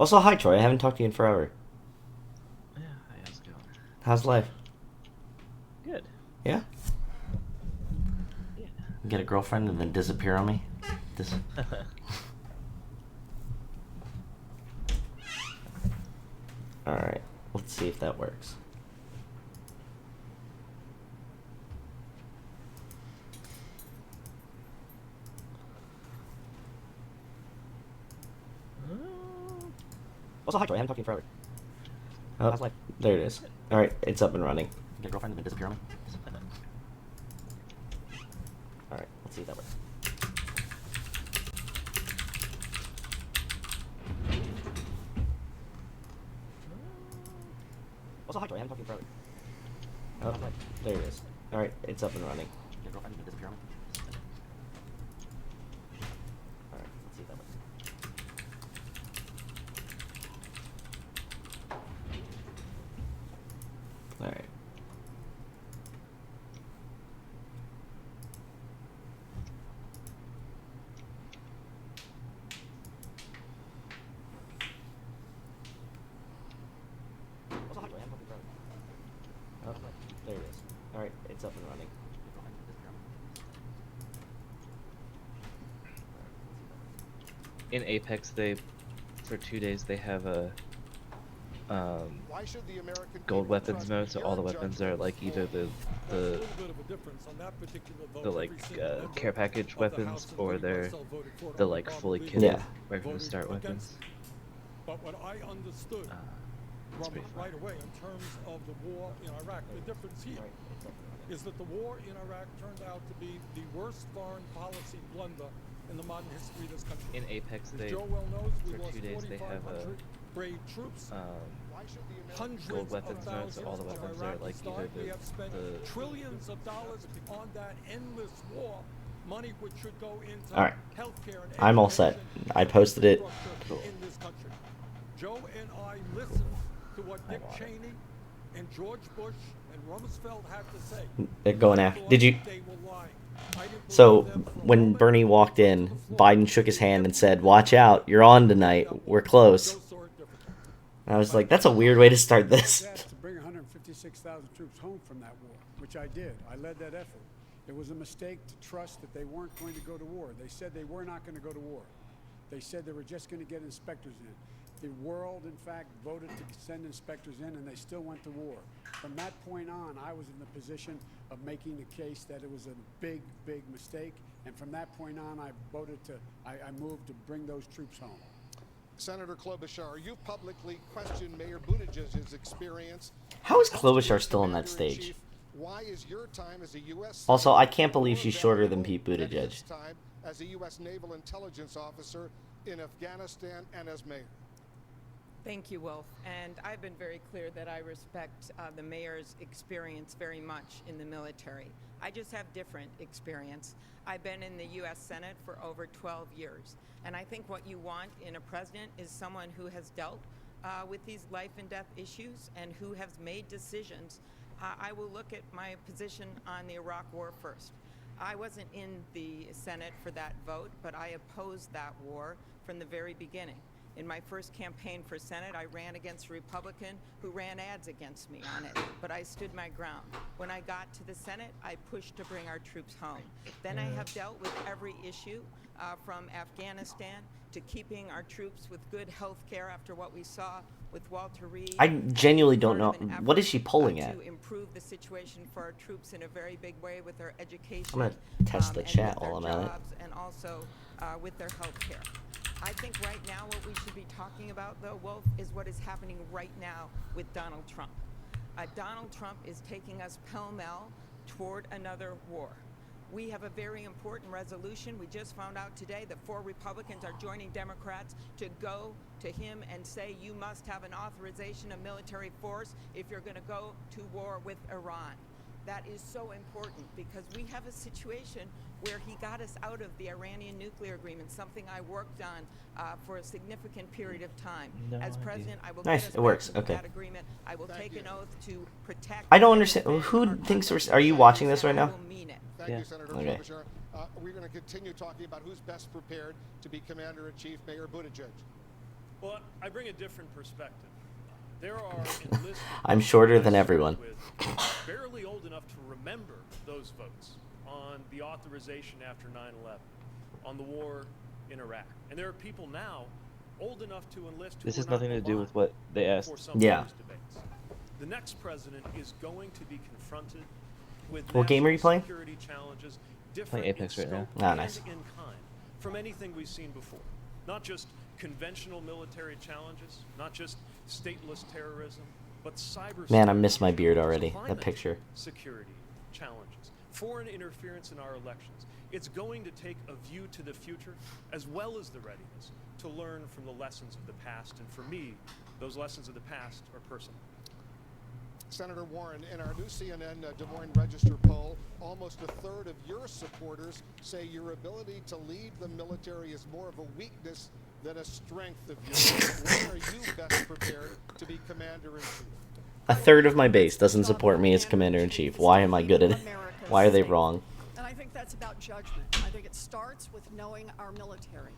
Also, hi Troy. I haven't talked to you in forever. Yeah, hi, how's it going? How's life? Good. Yeah. Yeah. Get a girlfriend and then disappear on me. All right. Let's see if that works. Also, hi Troy. I haven't talked to you in forever. Oh, how's life? There it is. Good. All right, it's up and running. Get a girlfriend and then disappear on me. All right. Let's see if that works. Also, hi Troy. I haven't talked to you in forever. Oh, there it is. All right, it's up and running. Get a girlfriend and then disappear on me. All right. Let's see if that works. All right. Also, hi Troy. I haven't talked to you in forever. Oh, there it is. All right, it's up and running. In Apex, they for 2 days they have a Why should the American gold people weapons trust mode, so all your the weapons are judgment like either fully? That's a the little bit of a difference on that particular vote. the like Every single member care package of the weapons, House, or including they're myself, voted for it. the Only like Barbara fully Lee kitted Yeah. regular voted start against weapons. it. But what I understood That's from pretty fun. right away in terms of the war in Iraq, the difference here is that the war in Iraq turned out to be the worst foreign policy blunder in the modern history of this country. In Apex, As they Joe well knows, we for lost 2 days they have 4,500 brave troops. Why should the American Hundreds gold of weapons mode, thousands so all the of weapons are Iraqis like either died. We have spent the trillions of dollars on that endless war, money which should go into All right. healthcare and I'm all set. education I posted it. infrastructure in this country. Joe and I listened to what Dick Cheney and George Bush and Rumsfeld had to say. They're going I after. thought Did you? they were lying. I didn't So believe them for a when moment. Bernie walked They in, took the floor. Biden shook his hand and said, "Watch out, you're on tonight. We're close." Joe saw it differently. And I was like, "That's a weird way to start I was this." asked to bring 156,000 troops home from that war, which I did. I led that effort. It was a mistake to trust that they weren't going to go to war. They said they were not going to go to war. They said they were just going to get inspectors in. The world, in fact, voted to send inspectors in, and they still went to war. From that point on, I was in the position of making the case that it was a big, big mistake. And from that point on, I moved to bring those troops home. Senator Klobuchar, you publicly questioned Mayor Buttigieg's experience. How is as Klobuchar chief still on that commander-in-chief. stage? Why is your time as a U.S. Also, I can't senator believe more she's shorter than valuable Pete than Buttigieg. his time as a U.S. Naval Intelligence Officer in Afghanistan and as mayor? Thank you, Wolf. And I've been very clear that I respect the mayor's experience very much in the military. I just have different experience. I've been in the U.S. Senate for over 12 years. And I think what you want in a president is someone who has dealt with these life and death issues and who has made decisions. I will look at my position on the Iraq War first. I wasn't in the Senate for that vote, but I opposed that war from the very beginning. In my first campaign for Senate, I ran against a Republican who ran ads against me on it, but I stood my ground. When I got to the Senate, I pushed to bring our troops home. Then I have dealt with every issue from Afghanistan to keeping our troops with good health care after what we saw with Walter Reed. I genuinely don't know. Part of an What is effort, she polling at? to improve the situation for our troops in a very big way with their education. I'm gonna test the and chat with their while I'm at it. jobs, and also with their health care. I think right now what we should be talking about, though, Wolf, is what is happening right now with Donald Trump. Donald Trump is taking us pell-mell toward another war. We have a very important resolution. We just found out today that 4 Republicans are joining Democrats to go to him and say you must have an authorization of military force if you're going to go to war with Iran. That is so important because we have a situation where he got us out of the Iranian nuclear agreement, something I worked on for a significant period of time. No As idea. president, I will Nice, get us it works, back into okay. that agreement. I will Thank take you. an oath to protect. I don't and understand. defend Who our thinks we're? country. Are you watching this right And I now? will mean it. Thank Yeah. you, Senator Okay. Klobuchar. We're going to continue talking about who's best prepared to be Commander-in-Chief, Mayor Buttigieg. Well, I bring a different perspective. There are enlisted I'm shorter than I served everyone. with, barely old enough to remember those votes on the authorization after 9/11, on the war in Iraq. And there are people now old enough to enlist who This were has not nothing to do with alive what they asked. for some Yeah. of those debates. The next president is going to be confronted with What game are you national playing? security challenges Playing different Apex in right now. scope Ah, and nice. in kind from anything we've seen before. Not just conventional military challenges, not just stateless terrorism, but cyber. Man, I miss my beard challenges, already. climate That picture. security challenges, foreign interference in our elections. It's going to take a view to the future as well as the readiness to learn from the lessons of the past. And for me, those lessons of the past are personal. Senator Warren, in our new CNN Des Moines Register poll, almost a third of your supporters say your ability to lead the military is more of a weakness than a strength of yours. When are you best prepared to be commander-in-chief? A third of my base doesn't support me as commander-in-chief. Why am I good at it? Why are they wrong? And I think that's about judgment. I think it starts with knowing our military.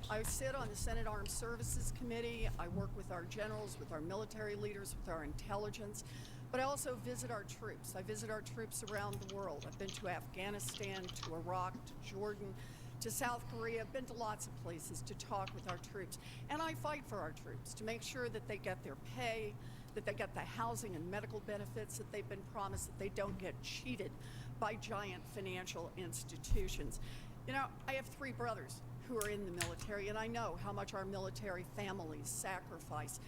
I sit on the Senate Armed Services Committee. I work with our generals, with our military leaders, with our intelligence. But I also visit our troops. I visit our troops around the world. I've been to Afghanistan, to Iraq, to Jordan, to South Korea. I've been to lots of places to talk with our troops. And I fight for our troops to make sure that they get their pay, that they get the housing and medical benefits that they've been promised, that they don't get cheated by giant financial institutions. You know, I have 3 brothers who are in the military, and I know how much our military families sacrifice.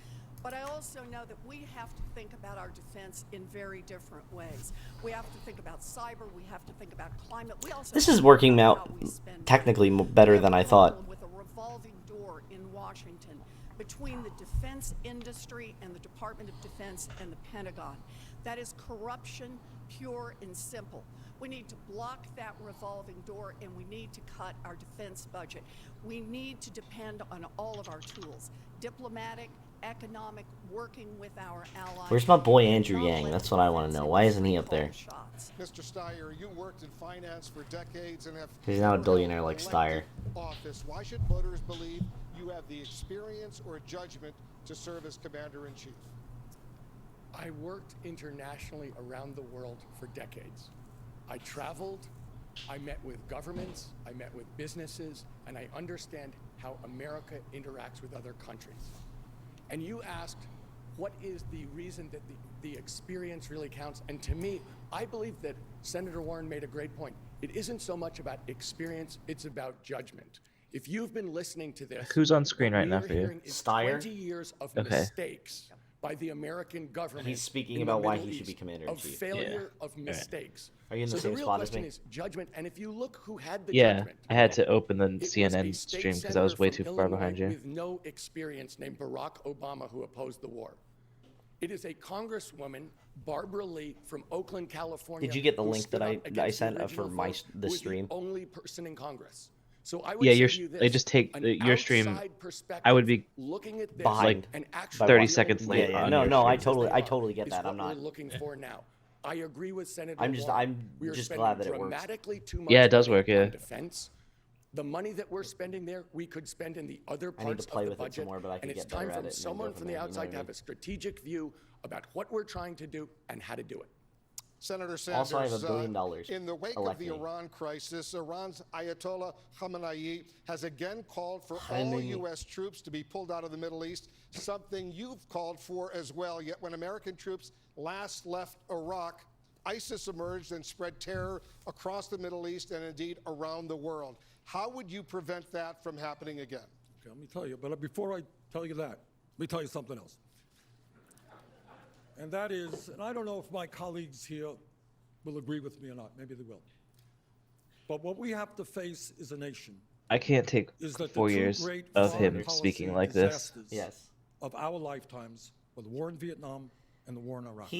But I also know that we have to think about our defense in very different ways. We have to think about cyber. We have to think about climate. We also This have is to working think about out how we spend technically money. better We have than a I thought. problem with a revolving door in Washington between the defense industry and the Department of Defense and the Pentagon. That is corruption, pure and simple. We need to block that revolving door, and we need to cut our defense budget. We need to depend on all of our tools, diplomatic, economic, working with our allies. Where's my boy and Andrew not Yang? let That's the what I want to defense know. Why isn't he industry up there? call shots. Mr. Steyer, you worked in finance for decades and have He's not a never billionaire held like elected Steyer. office. Why should voters believe you have the experience or judgment to serve as commander-in-chief? I worked internationally around the world for decades. I traveled, I met with governments, I met with businesses, and I understand how America interacts with other countries. And you asked, what is the reason that the experience really counts? And to me, I believe that Senator Warren made a great point. It isn't so much about experience, it's about judgment. If you've been listening to this, Who's on screen what right we now are for you? hearing is Steyer? 20 years of Okay. mistakes by the American government. He's speaking in the about why Middle he should be East, commander-in-chief. Of failure, Yeah. of mistakes. Are you in the so same the real spot as question me? is judgment. And if you look who had the Yeah, judgment, I had to open the it was a CNN state stream because I was senator way from too far behind Illinois you. with no experience named Barack Obama who opposed the war. It is a congresswoman, Barbara Lee from Oakland, California. Did you get the who link stood that up I against the sent original for my vote, this who was stream? The only person in Congress. So I would Yeah, say your to you this, they just take an your stream. outside perspective, I would be looking at this behind and by actually 30 dealing seconds with late the on no, your no, I issues as they totally are, get is that. what I'm not. we're looking for now. I agree with Senator I'm just- Warren. I'm We are just spending glad that it works. dramatically too much Yeah, it does money work, yeah. on defense. The money that we're spending there, we could spend in the other I need parts to play of the with it some budget. more, but I can and it's get better time at for it and then go someone from from the there, you know outside what I to have mean? a strategic view about what we're trying to do and how to do it. Senator Sanders, Also, I have $1 billion. in the wake Elect of the me. Iran crisis, Iran's Ayatollah Khamenei has again called for all Khamenei. U.S. troops to be pulled out of the Middle East, something you've called for as well. Yet when American troops last left Iraq, ISIS emerged and spread terror across the Middle East and indeed around the world. How would you prevent that from happening again? Okay, let me tell you, but before I tell you that, let me tell you something else. And that is, and I don't know if my colleagues here will agree with me or not, maybe they will. But what we have to face as a nation I can't take is that the 4 two years great of foreign him policy speaking like this. disasters Yes. of our lifetimes were the war in Vietnam and the war in Iraq.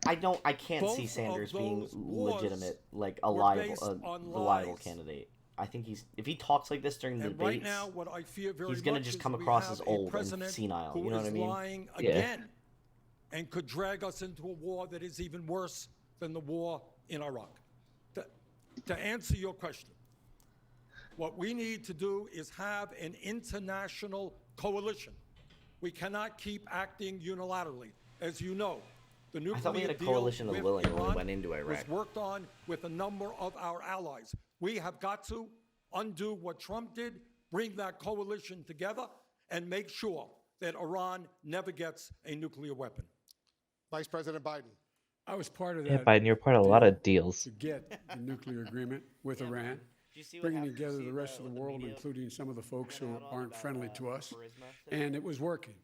I can't Both see of Sanders being those wars legitimate, like were based on reliable lies. candidate. I think if he talks like this during the And debates, right now, what I fear very he's gonna much just is come we across have as a old and president senile, who you know what I is mean? lying Yeah. again and could drag us into a war that is even worse than the war in Iraq. To answer your question, what we need to do is have an international coalition We cannot keep acting unilaterally. As you know, the nuclear thought we had a deal coalition of the with willing when we Iran went into Iraq. was worked on with a number of our allies. We have got to undo what Trump did, bring that coalition together, and make sure that Iran never gets a nuclear weapon. Vice President Biden. I was part of Yeah, that. Biden, you're part of a lot deal of deals. to get the nuclear agreement with Iran, Did you see what bringing happened? Did you together see the rest of the what world, media including some of the folks who printed out aren't about, friendly to us. Burisma? And it was working.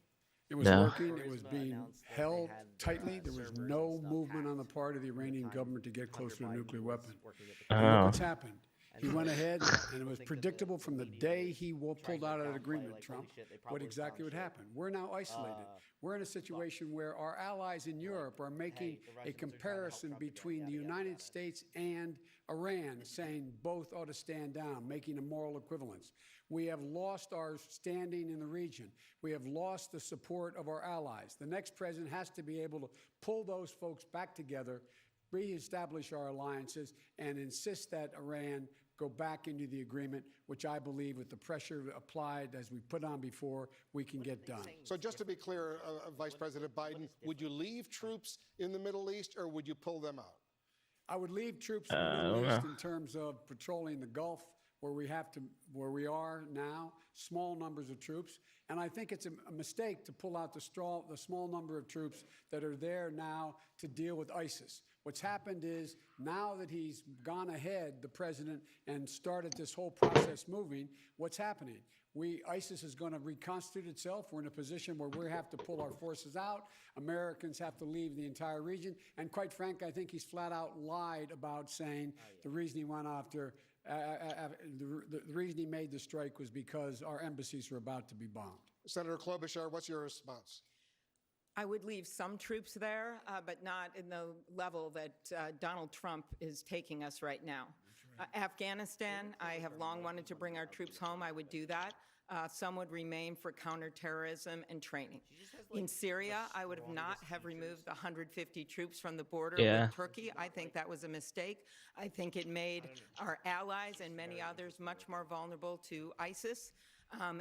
It was No. working. It was Burisma being announced that they held had, tightly. There was servers and no stuff movement on the hacked part of the at the Iranian time government to get Hunter closer to a Biden nuclear was weapon. working at the And look Oh. what's happened. He And went ahead, and it I was think that predictable from the media day was he trying pulled to out of that downplay, agreement, like, Trump, holy shit, they what probably exactly found would shit. happen. We're now isolated. We're in a situation where our allies in Europe are making the Russians are trying a to help comparison Trump again, between the yada, yada, United yada. States and Iran, saying both ought to stand down, making a moral equivalence. We have lost our standing in the region. We have lost the support of our allies. The next president has to be able to pull those folks back together, reestablish our alliances, and insist that Iran go back into the agreement, which I believe with the pressure applied as we put on before, we can get done. So just to be clear, Vice President Biden, would you leave troops in the Middle East or would you pull them out? I would leave troops in I the don't Middle East know. in terms of patrolling the Gulf, where we are now, small numbers of troops. And I think it's a mistake to pull out the small number of troops that are there now to deal with ISIS. What's happened is now that he's gone ahead, the president, and started this whole process moving, what's happening? ISIS is going to reconstitute itself. We're in a position where we have to pull our forces out. Americans have to leave the entire region. And quite frankly, I think he's flat out lied about saying the reason he went after, the reason he made the strike was because our embassies were about to be bombed. Senator Klobuchar, what's your response? I would leave some troops there, but not in the level that Donald Trump is taking us right now. Afghanistan, I have long wanted to bring our troops home. I would do that. Some would remain for counterterrorism and training. In Syria, I would not have removed the 150 troops from the border Yeah. with Turkey. I think that was a mistake. I think it made our allies and many others much more vulnerable to ISIS.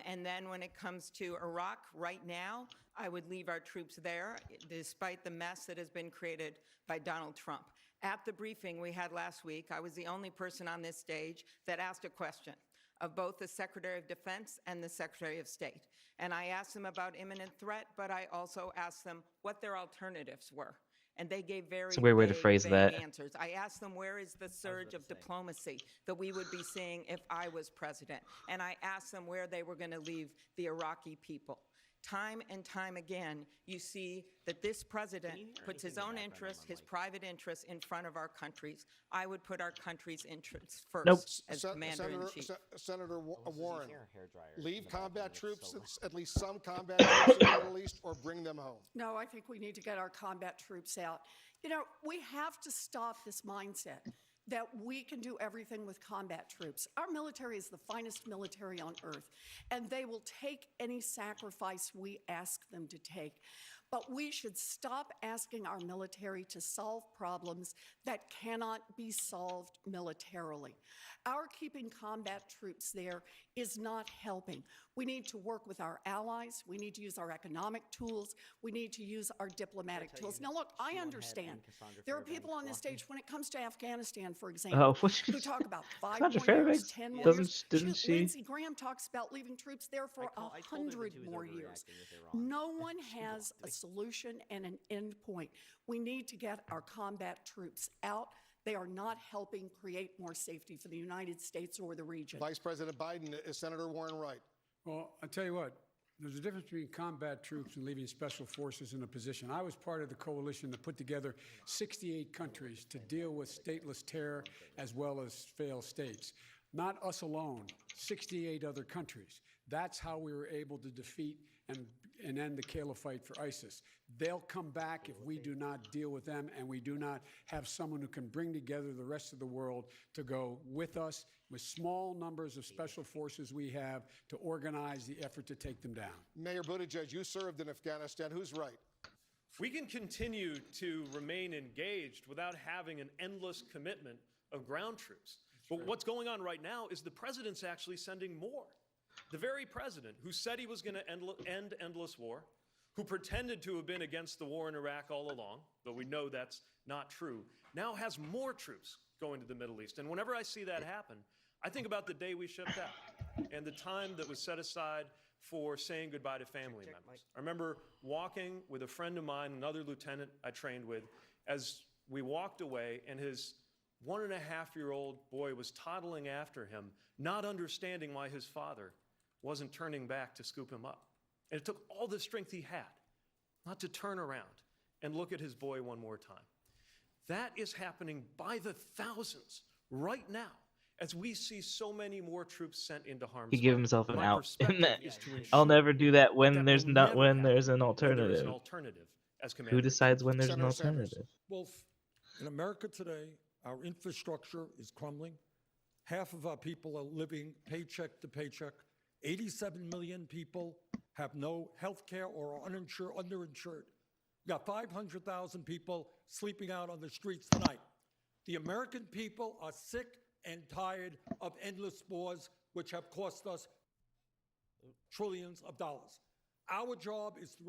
And then when it comes to Iraq, right now, I would leave our troops there, despite the mess that has been created by Donald Trump. At the briefing we had last week, I was the only person on this stage that asked a question of both the Secretary of Defense and the Secretary of State. And I asked them about imminent threat, but I also asked them what their alternatives were. And they gave very It's a weird way to vague, phrase vague that. answers. I asked them, where is the surge of diplomacy that we would be seeing if I was president? And I asked them where they were going to leave the Iraqi people. Time and time again, you see that this president puts his own interests, his private interests in front of our countries. I would put our country's interests first Nope. as commander-in-chief. Senator Warren, Hair dryer leave in the bathroom, combat it's troops, so- at least some combat troops in the Middle East, or bring them home? No, I think we need to get our combat troops out. You know, we have to stop this mindset that we can do everything with combat troops. Our military is the finest military on earth, and they will take any sacrifice we ask them to take. But we should stop asking our military to solve problems that cannot be solved militarily. Our keeping combat troops there is not helping. We need to work with our allies. We need to use our economic tools. We need to use our diplomatic tools. Now, look, I understand. There are people on this stage, when it comes to Afghanistan, for example, who talk about 5 more years, Fairbanks 10 more doesn't- years. didn't Shoot, she- Lindsey Graham talks about leaving troops there for I told her that 100 she was more overreacting years. with Iran. No one has a solution and an end point. We need to get our combat troops out. They are not helping create more safety for the United States or the region. Vice President Biden, is Senator Warren right? Well, I'll tell you what, there's a difference between combat troops and leaving special forces in a position. I was part of the coalition that put together 68 countries to deal with stateless terror as well as failed states. Not us alone, 68 other countries. That's how we were able to defeat and end the caliphate for ISIS. They'll come back if we do not deal with them and we do not have someone who can bring together the rest of the world to go with us with small numbers of special forces we have to organize the effort to take them down. Mayor Buttigieg, you served in Afghanistan. Who's right? We can continue to remain engaged without having an endless commitment of ground troops. But what's going on right now is the president's actually sending more. the very president who said he was going to end endless war, who pretended to have been against the war in Iraq all along, though we know that's not true, now has more troops going to the Middle East. And whenever I see that happen, I think about the day we shipped out and the time that was set aside for saying goodbye to family members. I remember walking with a friend of mine, another lieutenant I trained with, as we walked away, and his 1.5-year-old boy was toddling after him, not understanding why his father wasn't turning back to scoop him up. And it took all the strength he had not to turn around and look at his boy one more time. That is happening by the thousands right now, as we see so many more troops sent into harm's way. He gave himself an My out. perspective is to I'll ensure never do that when that there's will not never when happen there's an when there is an alternative. alternative, as Who Commander-in-Chief. decides when there's an Senator Sanders. alternative? Wolf, in America today, our infrastructure is crumbling. Half of our people are living paycheck to paycheck. 87 million people have no health care or are underinsured. We got 500,000 people sleeping out on the streets tonight. The American people are sick and tired of endless wars, which have cost us trillions of dollars. Our job is to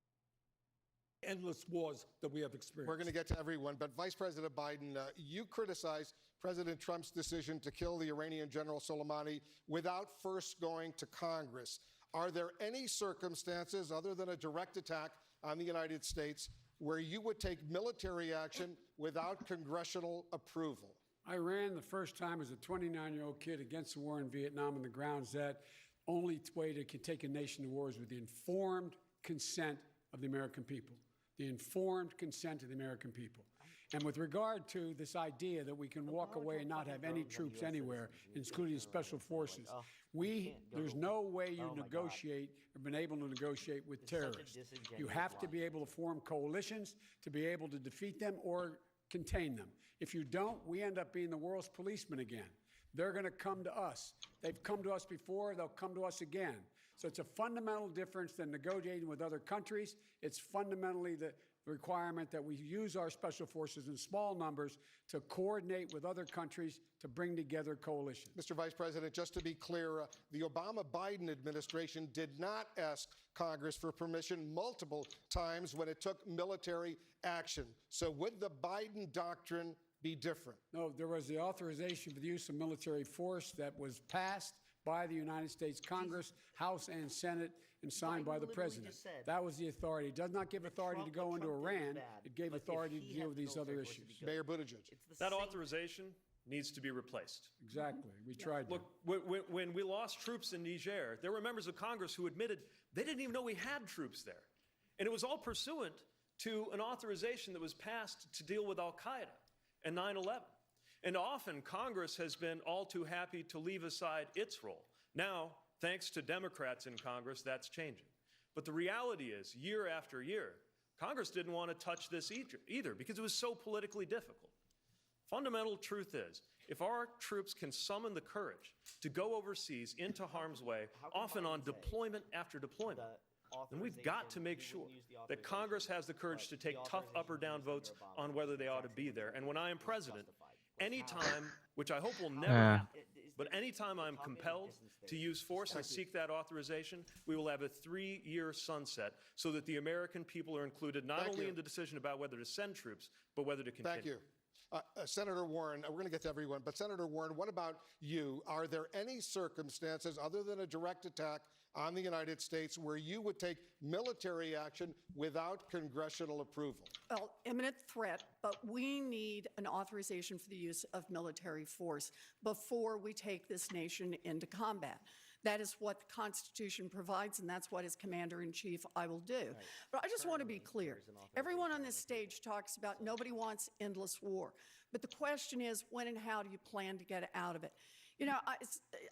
endless wars that we have experienced. We're going to get to everyone, but Vice President Biden, you criticized President Trump's decision to kill the Iranian General Soleimani without first going to Congress. Are there any circumstances other than a direct attack on the United States where you would take military action without congressional approval? I ran the first time as a 29-year-old kid against the war in Vietnam on the grounds that only way to take a nation to war is with the informed consent of the American people. The informed consent of the American people. And with regard to this idea that we can walk away and not have any troops anywhere, including special forces, there's no way you negotiate or been able to negotiate with terrorists. You have to be able to form coalitions to be able to defeat them or contain them. If you don't, we end up being the world's policeman again. They're going to come to us. They've come to us before. They'll come to us again. So it's a fundamental difference than negotiating with other countries. It's fundamentally the requirement that we use our special forces in small numbers to coordinate with other countries to bring together coalitions. Mr. Vice President, just to be clear, the Obama-Biden administration did not ask Congress for permission multiple times when it took military action. So would the Biden doctrine be different? No, there was the authorization for the use of military force that was passed by the United States Congress, House and Senate, and signed by the President. That was the authority. It does not give authority to go into Iran. It gave authority to deal with these other issues. Mayor Buttigieg. That authorization needs to be replaced. Exactly. We tried to. Look, when we lost troops in Niger, there were members of Congress who admitted they didn't even know we had troops there. And it was all pursuant to an authorization that was passed to deal with al-Qaeda and 9/11. And often Congress has been all too happy to leave aside its role. Now, thanks to Democrats in Congress, that's changing. But the reality is, year after year, Congress didn't want to touch this either because it was so politically difficult. Fundamental truth is, if our troops can summon the courage to go overseas into harm's way, often on deployment after deployment, then we've got to make sure that Congress has the courage to take tough up or down votes on whether they ought to be there. And when I am president, anytime, which I hope will never happen, but anytime I'm compelled to use force and seek that authorization, we will have a 3-year sunset so that the American people are included not only in the decision about whether to send troops, but whether to continue. Thank you. Senator Warren, we're going to get to everyone, but Senator Warren, what about you? Are there any circumstances other than a direct attack on the United States where you would take military action without congressional approval? Well, imminent threat, but we need an authorization for the use of military force before we take this nation into combat. That is what the Constitution provides, and that's what as Commander-in-Chief I will do. Right. But I just want to be clear. Everyone on this stage talks about nobody wants endless war. But the question is, when and how do you plan to get out of it? You know,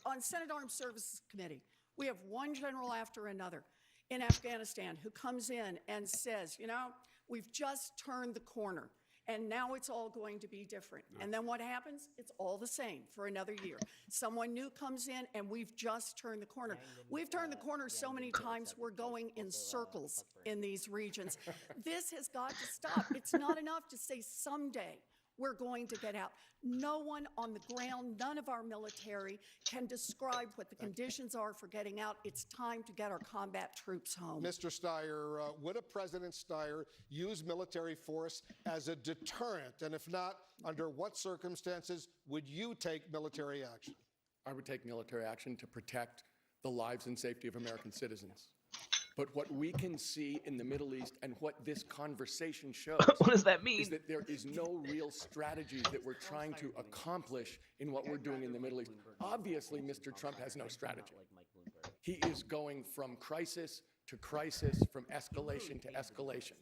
on Senate Armed Services Committee, we have one general after another in Afghanistan who comes in and says, you know, we've just turned the corner. And now it's all going to be different. And then what happens? It's all the same for another year. Someone new comes in, and we've just turned the corner. We've turned the corner so many times, we're going in circles in these regions. This has got to stop. It's not enough to say someday we're going to get out. No one on the ground, none of our military can describe what the conditions are for getting out. It's time to get our combat troops home. Mr. Steyer, would a President Steyer use military force as a deterrent? And if not, under what circumstances would you take military action? I would take military action to protect the lives and safety of American citizens. But what we can see in the Middle East and what this conversation shows What does that mean? is that there is no real strategy that we're trying to accomplish in what we're doing in the Middle East. Obviously, Mr. Trump has no strategy. He is going from crisis to crisis, from escalation to escalation.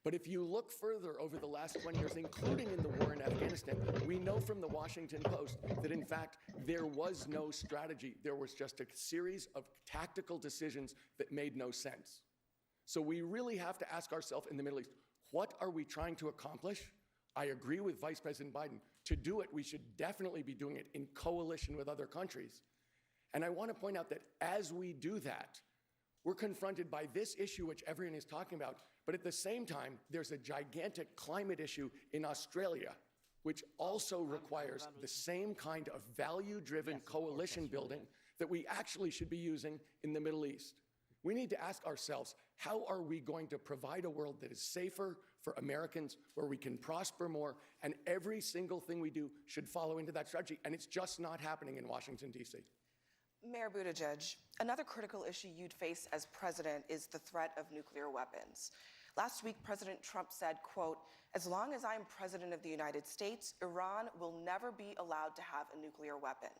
But if you look further over the last 20 years, including in the war in Afghanistan, we know from the Washington Post that, in fact, there was no strategy. There was just a series of tactical decisions that made no sense. So we really have to ask ourselves in the Middle East, what are we trying to accomplish? I agree with Vice President Biden. To do it, we should definitely be doing it in coalition with other countries. And I want to point out that as we do that, we're confronted by this issue, which everyone is talking about, but at the same time, there's a gigantic climate issue in Australia, which also requires the same kind of value-driven coalition building that we actually should be using in the Middle East. We need to ask ourselves, how are we going to provide a world that is safer for Americans, where we can prosper more, and every single thing we do should follow into that strategy, and it's just not happening in Washington, D.C. Mayor Buttigieg, another critical issue you'd face as president is the threat of nuclear weapons. Last week, President Trump said, quote, "As long as I'm president of the United States, Iran will never be allowed to have a nuclear weapon."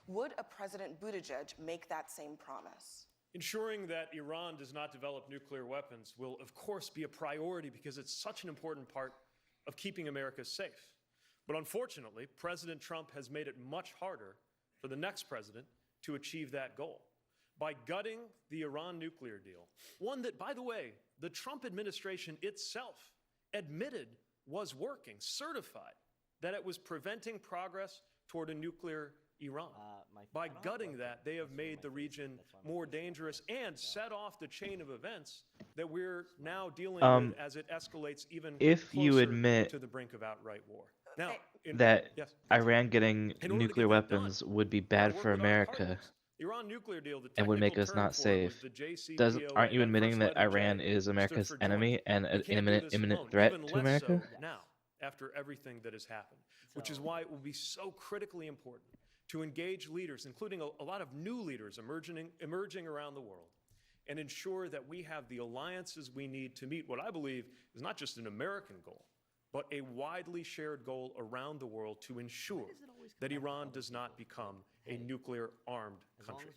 Would a President Buttigieg make that same promise? Ensuring that Iran does not develop nuclear weapons will, of course, be a priority because it's such an important part of keeping America safe. But unfortunately, President Trump has made it much harder for the next president to achieve that goal by gutting the Iran nuclear deal, one that, by the way, the Trump administration itself admitted was working, certified that it was preventing progress toward a nuclear Iran. By gutting that, they have made the region more dangerous and set off the chain of events that we're now dealing with as it escalates even If you closer admit to the brink of outright war. Now, that yes. Iran getting In order to nuclear get that weapons done, would be gotta bad work for with our America partners. The Iran nuclear deal, the and would make technical us term not for it was safe, the JCPOA, aren't you and admitting first that letter Iran J is stood America's for enemy joint. and We an can't do this imminent alone, threat even to less America? so now, after everything that has happened, which is why it will be so critically important to engage leaders, including a lot of new leaders emerging around the world, and ensure that we have the alliances we need to meet what I believe is not just an American goal, but a widely shared goal around the world to ensure that Iran does not become a nuclear-armed country.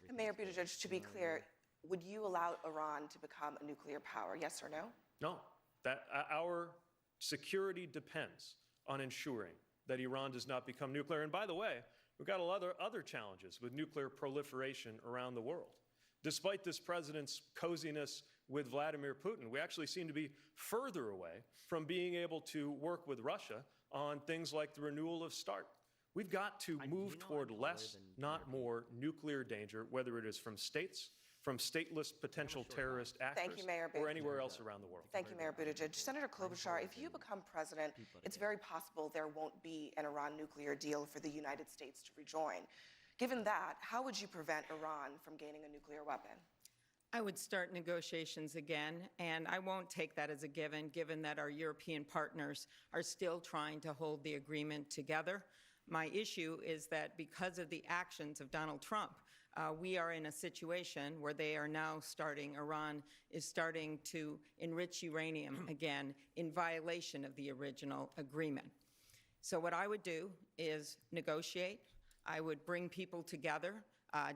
And Mayor Buttigieg, to be clear, would you allow Iran to become a nuclear power, yes or no? No, that our security depends on ensuring that Iran does not become nuclear. And by the way, we've got a lot of other challenges with nuclear proliferation around the world. Despite this president's coziness with Vladimir Putin, we actually seem to be further away from being able to work with Russia on things like the renewal of START. We've got to move toward less, not more, nuclear danger, whether it is from states, from stateless potential terrorist actors, Mayor or anywhere else around the world. Thank you, Mayor Buttigieg. Senator Klobuchar, if you become president, it's very possible there won't be an Iran nuclear deal for the United States to rejoin. Given that, how would you prevent Iran from gaining a nuclear weapon? I would start negotiations again, and I won't take that as a given that our European partners are still trying to hold the agreement together. My issue is that because of the actions of Donald Trump, we are in a situation where they are now Iran is starting to enrich uranium again in violation of the original agreement. So what I would do is negotiate. I would bring people together,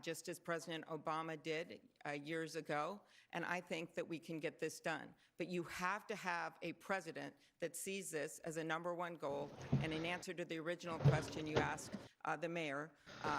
just as President Obama did years ago, and I think that we can get this done. But you have to have a president that sees this as a #1 goal. And in answer to the original question you asked the mayor,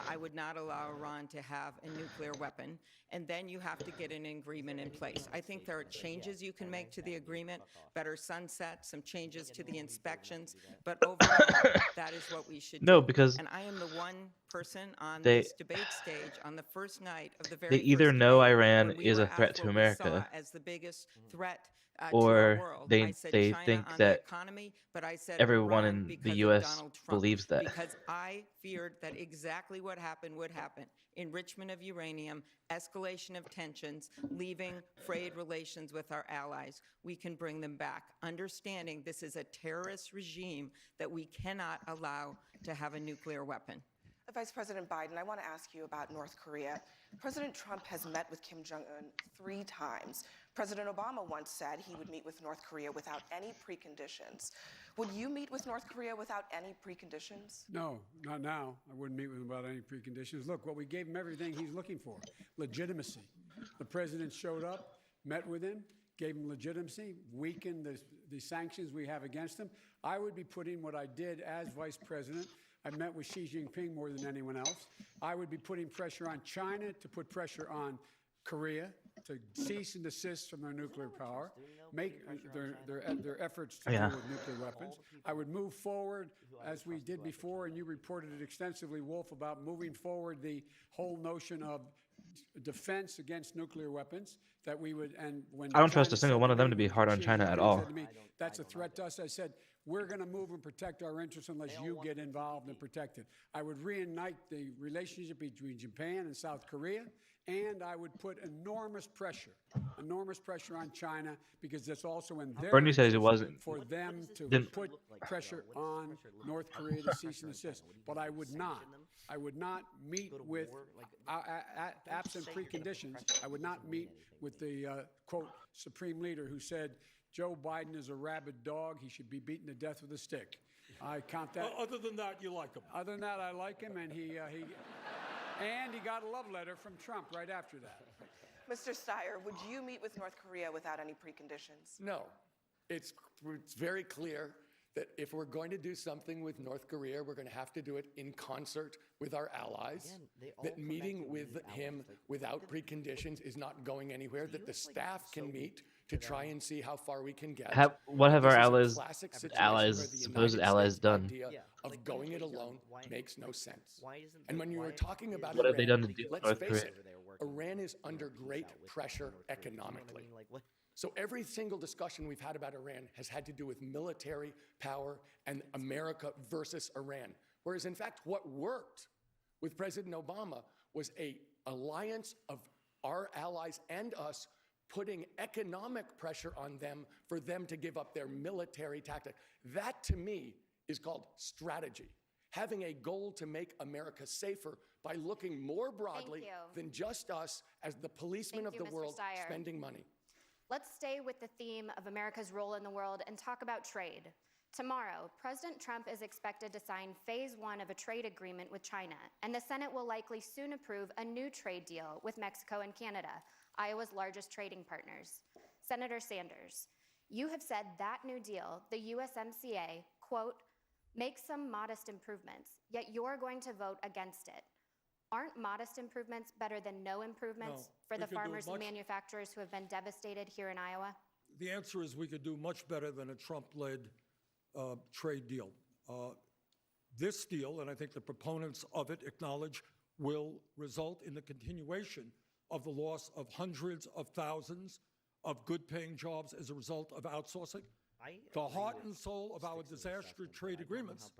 I would not allow Iran to have a nuclear weapon. And then you have to get an agreement in place. I think there are changes you can make to the agreement, better sunset, some changes to the inspections. But overall, that is what we should do. No, because And I am the one person on They this debate stage on the first night of the they very either first know debate Iran when we is were a threat asked to what we saw America, as the biggest threat to our or world. they I said they China think on the that economy, but I said everyone Iran in the because of U.S. Donald Trump. believes that. Because I feared that exactly what happened would happen. Enrichment of uranium, escalation of tensions, leaving frayed relations with our allies. We can bring them back, understanding this is a terrorist regime that we cannot allow to have a nuclear weapon. Vice President Biden, I want to ask you about North Korea. President Trump has met with Kim Jong-un 3 times. President Obama once said he would meet with North Korea without any preconditions. Would you meet with North Korea without any preconditions? No, not now. I wouldn't meet with him about any preconditions. Look, what we gave him everything he's looking for, legitimacy. The president showed up, met with him, gave him legitimacy, weakened the sanctions we have against him. I would be putting what I did as vice president. I met with Xi Jinping more than anyone else. I would be putting pressure on China to put pressure on Korea to cease and desist from their nuclear power, make their efforts to deal with nuclear weapons. I would move forward, as we did before, and you reported it extensively, Wolf, about moving forward the whole notion of defense against nuclear weapons, that we would, and when I don't trust China a single said one to of them me, to be when hard on Xi China at Jinping all. said to me, that's a threat to us, I said, we're going to move and protect our interests unless you get involved and protect it. I would reignite the relationship between Japan and South Korea, and I would put enormous pressure on China, because it's also in their Bernie says he interest wasn't. for them to Didn't- put pressure on North Korea to cease and desist. But I would not meet with, absent preconditions, I would not meet with the, quote, Supreme Leader who said, Joe Biden is a rabid dog. He should be beaten to death with a stick. I count that. Other than that, you like him. Other than that, I like him, and he got a love letter from Trump right after that. Mr. Steyer, would you meet with North Korea without any preconditions? No. It's very clear that if we're going to do something with North Korea, we're going to have to do it in concert with our allies, that meeting with him without preconditions is not going anywhere, that the staff can meet to try and see how far we can get. What have This our is a classic situation where the supposed United allies States done? idea of going it alone makes no sense. And when you were talking about What have they Iran, done to do with let's North face Korea? it, Iran is under great pressure economically. So every single discussion we've had about Iran has had to do with military power and America versus Iran. Whereas in fact, what worked with President Obama was an alliance of our allies and us putting economic pressure on them for them to give up their military tactic. That to me is called strategy. Having a goal to make America safer by looking more broadly than just us as the policemen of the world spending money. Let's stay with the theme of America's role in the world and talk about trade. Tomorrow, President Trump is expected to sign phase 1 of a trade agreement with China, and the Senate will likely soon approve a new trade deal with Mexico and Canada, Iowa's largest trading partners. Senator Sanders, you have said that new deal, the USMCA, quote, makes some modest improvements, yet you're going to vote against it. Aren't modest improvements better than no improvements for the farmers and manufacturers who have been devastated here in Iowa? The answer is we could do much better than a Trump-led trade deal. This deal, and I think the proponents of it acknowledge, will result in the continuation of the loss of hundreds of thousands of good-paying jobs as a result of outsourcing. The heart and soul of our disaster trade agreements,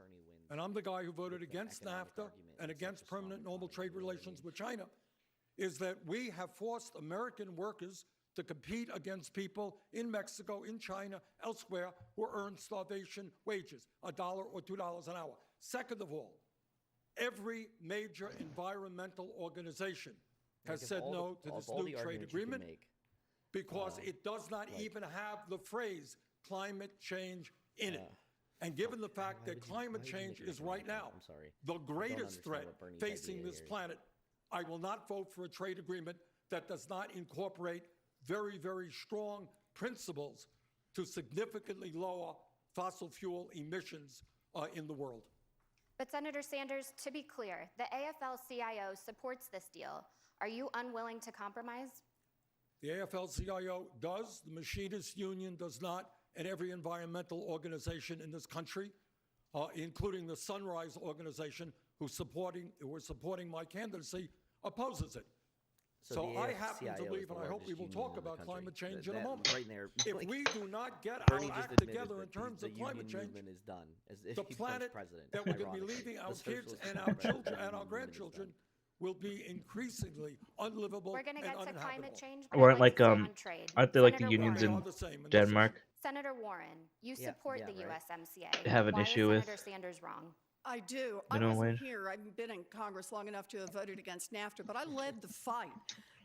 and I'm the guy who voted against NAFTA and against permanent normal trade relations with China, is that we have forced American workers to compete against people in Mexico, in China, elsewhere, who earn starvation wages, $1 or $2 an hour. Second of all, every major environmental organization has said no to this new trade agreement because it does not even have the phrase climate change in it. And given the fact that climate change is right now the greatest threat facing this planet, I will not vote for a trade agreement that does not incorporate very, very strong principles to significantly lower fossil fuel emissions in the world. But Senator Sanders, to be clear, the AFL-CIO supports this deal. Are you unwilling to compromise? The AFL-CIO does, the Machinists Union does not, and every environmental organization in this country, including the Sunrise Organization, who's supporting my candidacy opposes it. So So the I happen AFL-CIO to is believe, the and I hope we largest will union talk in the about country. climate change That in a moment. right there, If like, we do not get Bernie our just act admitted together in that terms the of climate union change, movement is done, as if the he becomes planet president. that we're going to be ironically. leaving The our kids socialist and is our president, children the and our union movement is grandchildren done. will be increasingly unlivable We're going to and get to uninhabitable. climate change, but Weren't I'd like like to stay on trade. aren't they like the Senator unions They in are the same, and this is- Denmark Senator Warren, you Yeah, support yeah, the right. USMCA. have an Why issue is with? Senator Sanders wrong? I do. I Minimum wasn't wage? here. I've been in Congress long enough to have voted against NAFTA, but I led the fight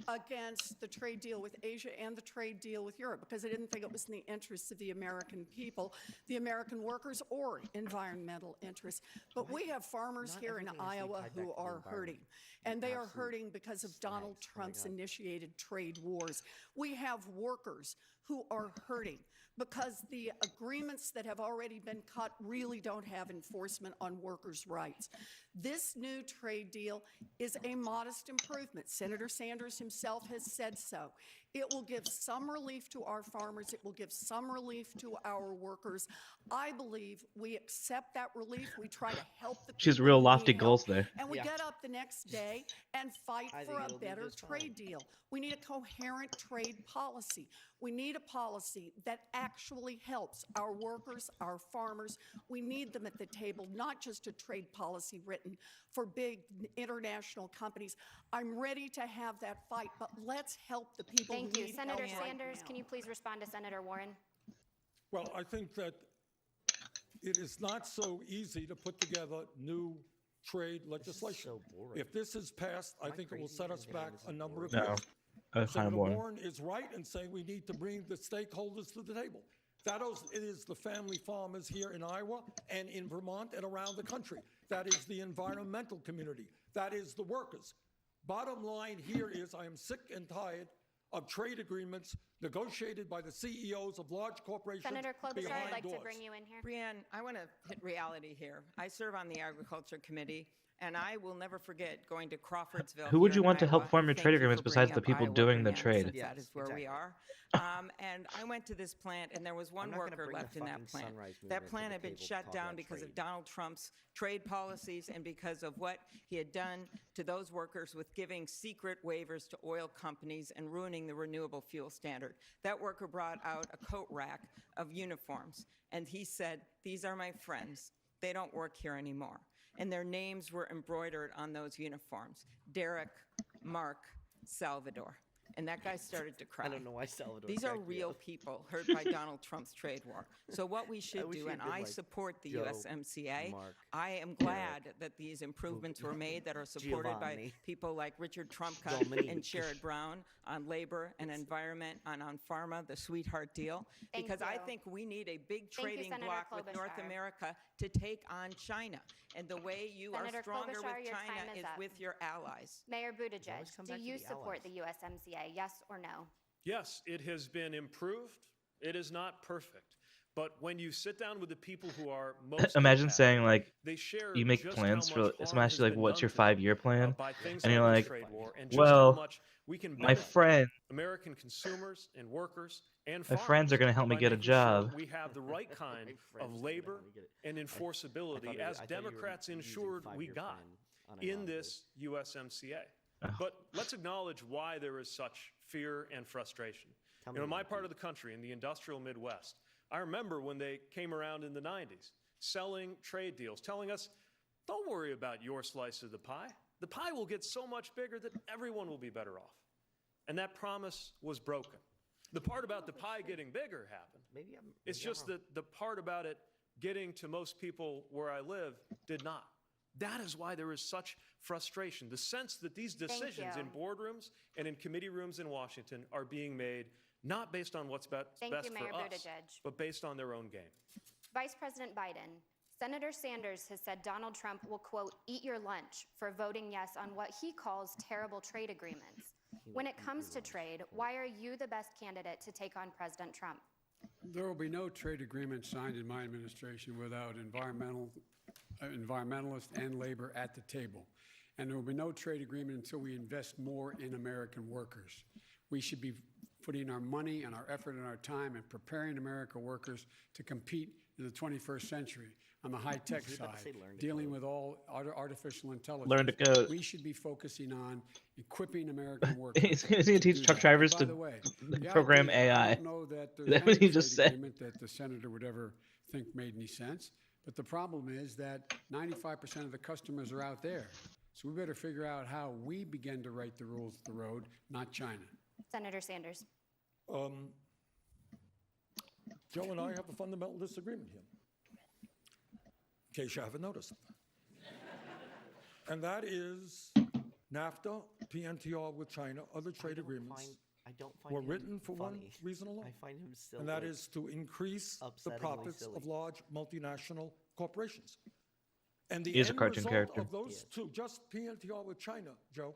against the trade deal with Asia and the trade deal with Europe because I didn't think it was in the interests of the American people, the American workers, or environmental interests. But we have farmers Not here in everything has to be Iowa tied back who to the are environment. hurting. You And they are absolute hurting because of Donald stags. Oh my Trump's God. initiated trade wars. We have workers who are hurting because the agreements that have already been cut really don't have enforcement on workers' rights. This new trade deal is a modest improvement. Senator Sanders himself has said so. It will give some relief to our farmers. It will give some relief to our workers. I believe we accept that relief. We try to help the people. She has real who lofty need goals help, there. and we Yeah. get up the next day and fight I for think a it'll do better just fine. trade deal. We need a coherent trade policy. We need a policy that actually helps our workers, our farmers. We need them at the table, not just a trade policy written for big international companies. I'm ready to have that fight, but let's help the people Thank who you. need Senator help right Sanders, now. can you please respond to Senator Warren? Well, I think that it is not so easy to put together new trade legislation. so boring. If this is passed, I Am I think it will crazy set for us thinking back this is a number of No, years. kind of Senator boring. Warren is right in saying we need to bring the stakeholders to the table. It is the family farmers here in Iowa and in Vermont and around the country. That is the environmental community. That is the workers. Bottom line here is I am sick and tired of trade agreements negotiated by the CEOs of large corporations Senator Klobuchar, behind I'd like doors. to bring you in here. Brianne, I want to hit reality here. I serve on the Agriculture Committee, and I will never forget going to Crawfordsville. Who would here you in want to help Iowa. form your Thank trade you for agreements besides bringing the up people Iowa, doing the Brianne, trade? since Yes, that is where we exactly. are. And I went to this plant, and there was one not gonna worker bring the left in that fucking plant. Sunrise Movement That to plant the had been table to shut talk down about because of trade. Donald Trump's trade policies and because of what he had done to those workers with giving secret waivers to oil companies and ruining the renewable fuel standard. That worker brought out a coat rack of uniforms, and he said, "These are my friends. They don't work here anymore." And their names were embroidered on those uniforms. Derek, Mark, Salvador. And that guy started to cry. I don't know why Salvador These are cracked me real up. people hurt by Donald Trump's trade war. So what we should wish do, he and had been I like support the Joe, USMCA, Mark, I am glad that these improvements were made that are supported by Giovanni. people like Richard Trumka Dominique. and Sherrod Brown on labor and environment, and on pharma, the sweetheart deal. Thank Because I you. think we need a big Thank you, trading Senator bloc with North Klobuchar. America to take on China. And the way you Senator are stronger Klobuchar, with your China time is is up. with your allies. Mayor always Buttigieg, come do back to you the support allies. the USMCA, yes or no? Yes, it has been improved. It is not perfect. But when you sit down with the people who are most Imagine impacted, saying like they share you make just plans how for much someone harm asks you has like been what's done your to them, 5-year plan, by things and you're like like, the trade war, and just how well, much we can my benefit friend, American consumers and workers and my farmers friends are gonna help me by get a making sure job. we have the right kind My of friends are gonna labor help me get it. and I enforceability, thought as I thought you were Democrats using ensured we 5-year got plan in unironically. this USMCA. But let's acknowledge why there is such fear and frustration. Tell You know, me my about part it. of the country, in the industrial Midwest, I remember when they came around in the 90s, selling trade deals, telling us, don't worry about your slice of the pie. The pie will get so much bigger that everyone will be better off. And that promise was broken. The part about the pie getting bigger happened. It's just that the part about it getting to most people where I live did not. That is why there is such frustration. The sense that these decisions you. in boardrooms and in committee rooms in Washington are being made not based on what's best Thank you, for Mayor us, Buttigieg. but based on their own game. Vice President Biden, Senator Sanders has said Donald Trump will, quote, eat your lunch for voting yes on what he calls terrible trade agreements. When it comes to trade, why are you the best candidate to take on President Trump? There will be no trade agreement signed in my administration without environmentalists and labor at the table. And there will be no trade agreement until we invest more in American workers. We should be putting our money and our effort and our time and preparing American workers to compete in the 21st century on the high-tech side, dealing with all artificial intelligence. Learn to code. We should be focusing on equipping American workers. He's going to teach truck drivers By to the way, program I AI. don't know that there's Is that what any he just trade said? agreement that the senator would ever think made any sense. But the problem is that 95% of the customers are out there. So we better figure out how we begin to write the rules of the road, not China. Senator Sanders. Joe and I have a fundamental disagreement here, in case you haven't noticed. And that is NAFTA, PNTR with China, other trade agreements were written for one reason alone. I find him silly. And that is to increase the upsettingly profits silly. of large multinational corporations. And the He is a end cartoon result character. of those two, just PNTR with China, Joe,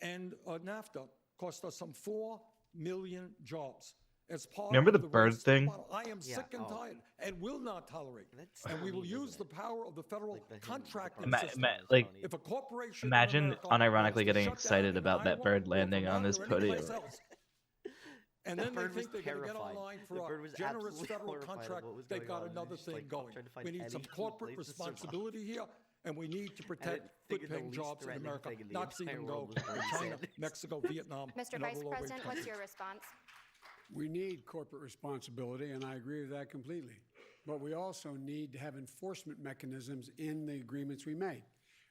and NAFTA, cost us some 4 million jobs. As part Remember of the the bird race thing? model. I am sick and tired and will not tolerate. And we will use the power of the federal contracting system. If a corporation in Imagine America wants unironically to getting shut excited down in about that Iowa bird or landing on this Vermont or anyplace podium. else, and then they think they're going to get online for a generous federal contract. They've got another thing going. We need some corporate responsibility here, and we need to protect good-paying jobs in America, not see them go to China, Mexico, Vietnam. Mr. and Vice other low-wage President, what's countries. your response? We need corporate responsibility, and I agree with that completely. But we also need to have enforcement mechanisms in the agreements we make.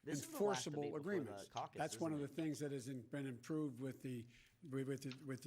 This is the last Enforceable debate before the agreements. caucus, That's one of isn't the things that has been improved with the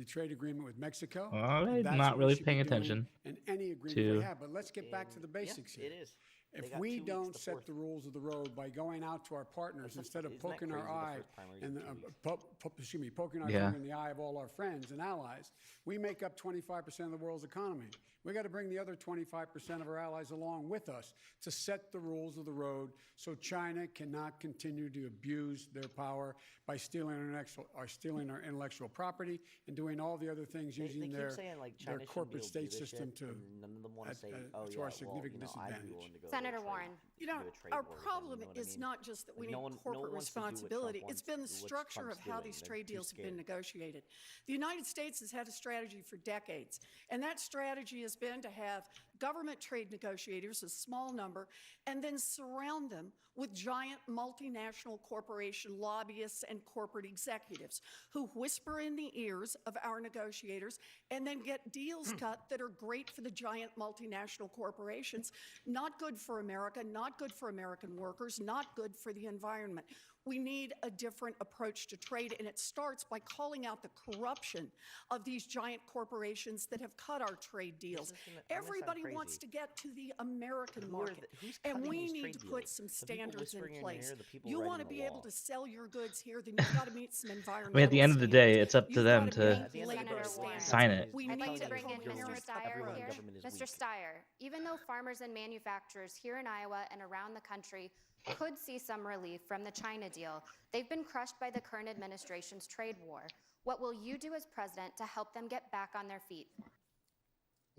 trade agreement with Mexico. Well, I'm That's not what we really should be paying doing attention in any agreement to- we have. But let's get back to the basics Yeah, here. it is. They If got we 2 weeks don't to set force the rules of the road by going out to our partners instead of isn't that poking our crazy, the eye first primary and is 2 weeks? poking our Yeah. finger in the eye of all our friends and allies, we make up 25% of the world's economy. We got to bring the other 25% of our allies along with us to set the rules of the road so China cannot continue to abuse their power by stealing our intellectual property and doing all the other things They using keep their saying, like, China shouldn't be corporate able to do state this system shit, to and none of them want to say, to oh, our yeah, well, significant you know, I'd be disadvantage. willing to go Senator to a trade, Warren. You know, do a trade our war with them, problem you know what I is mean? not just that we Like, need no one corporate wants to do what Trump responsibility. It's wants- been the what structure of Trump's how doing. these They're trade too deals have been scared. negotiated. The United States has had a strategy for decades, and that strategy has been to have government trade negotiators, a small number, and then surround them with giant multinational corporation lobbyists and corporate executives who whisper in the ears of our negotiators and then get deals cut that are great for the giant multinational corporations, not good for America, not good for American workers, not good for the environment. We need a different approach to trade, and it starts by calling out the corruption of these giant corporations that have cut our trade deals. I'm gonna sound Everybody wants crazy. to get to the American Who are market, who's and cutting we these need trade to deals? put some The people standards in whispering in your place. ear, the people You writing want to the be able law. to sell your goods here, then you've got to meet some I environmental mean, at the end of the day, it's up to You've them gotta to meet At the end of the labor day, standards. sign it. We I'd need like to a bring in coherent Mr. Steyer everyone in here. government is Mr. weak. Steyer, even though farmers and manufacturers here in Iowa and around the country could see some relief from the China deal, they've been crushed by the current administration's trade war. What will you do as president to help them get back on their feet?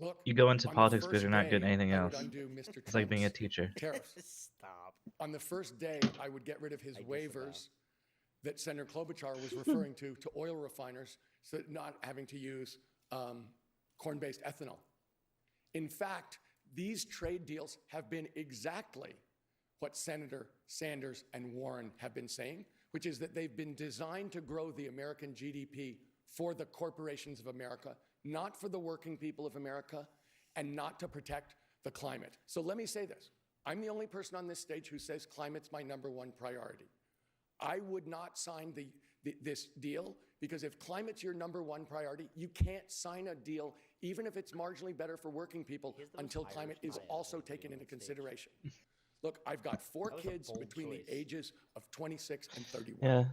Look, You go into on the politics because first you're not good at day, anything I would else. undo Mr. It's like being a Trump's teacher. tariffs. Stop. On the first day, I would get rid of his I disavow. waivers that Senator Klobuchar was referring to oil refiners, so not having to use corn-based ethanol. In fact, these trade deals have been exactly what Senator Sanders and Warren have been saying, which is that they've been designed to grow the American GDP for the corporations of America, not for the working people of America, and not to protect the climate. So let me say this. I'm the only person on this stage who says climate's my #1 priority. I would not sign this deal because if climate's your #1 priority, you can't sign a deal even if it's marginally better for working people until climate is also taken into consideration. Look, I've got 4 That was a kids bold between choice. the ages of 26 and 31. Yeah.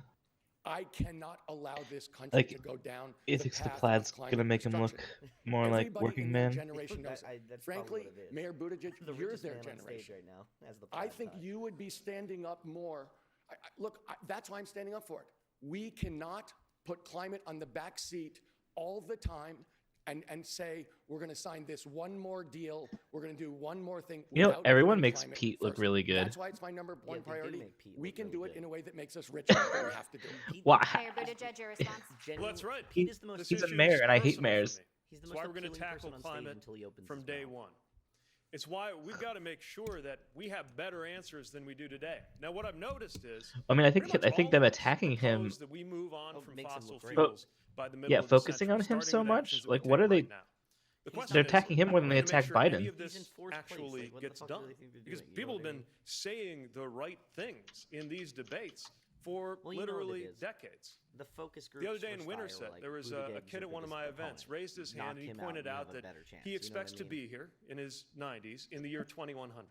I cannot allow this country Like, to go down Ethics the to path Plaid's of climate gonna make him look destruction. more like Everybody working in their man. generation knows it. That's probably Frankly, what it is. Mayor Buttigieg, The you're richest their man on stage generation. right now as the I Plaid think tie. you would be standing up more. Look, that's why I'm standing up for it. We cannot put climate on the back seat all the time and say, we're going to sign this one more deal, we're going to do one more thing. You know, without everyone putting makes climate Pete look first. really good. That's why it's my number one they do priority. make Pete We look can really do it good. in a way that makes us richer, but we have to do it. Well, Mayor Buttigieg, your response? Well, that's right. Pete is the most. This he's a issue mayor, is and I hate personal for mayors. me. He's the That's most why we're going to appealing tackle person on stage climate until he opens from his day mouth. one. It's why we've got to make sure that we have better answers than we do today. Now, what I've noticed is, I mean, I pretty think much all them of us attacking him. propose that we move on from makes him fossil look great. fuels by the middle Yeah, of the focusing century, on him starting so with much. actions that Like, we what take are they? right now. The question They're is, attacking him more than we're they gonna make attack sure any Biden. of this He's in fourth place. actually Like, what the gets fuck do done, they think they're because doing? You know people have what I been mean? saying the right things in these debates for Well, you know what it literally is. decades. The focus groups. The other day in for Winterset, style, like, there was Buttigieg a is kid your at one of biggest my opponent. events, raised his Knock hand, and he him out, pointed you out have a that better chance, he you know what expects I to mean? be here in his 90s in the year 2100.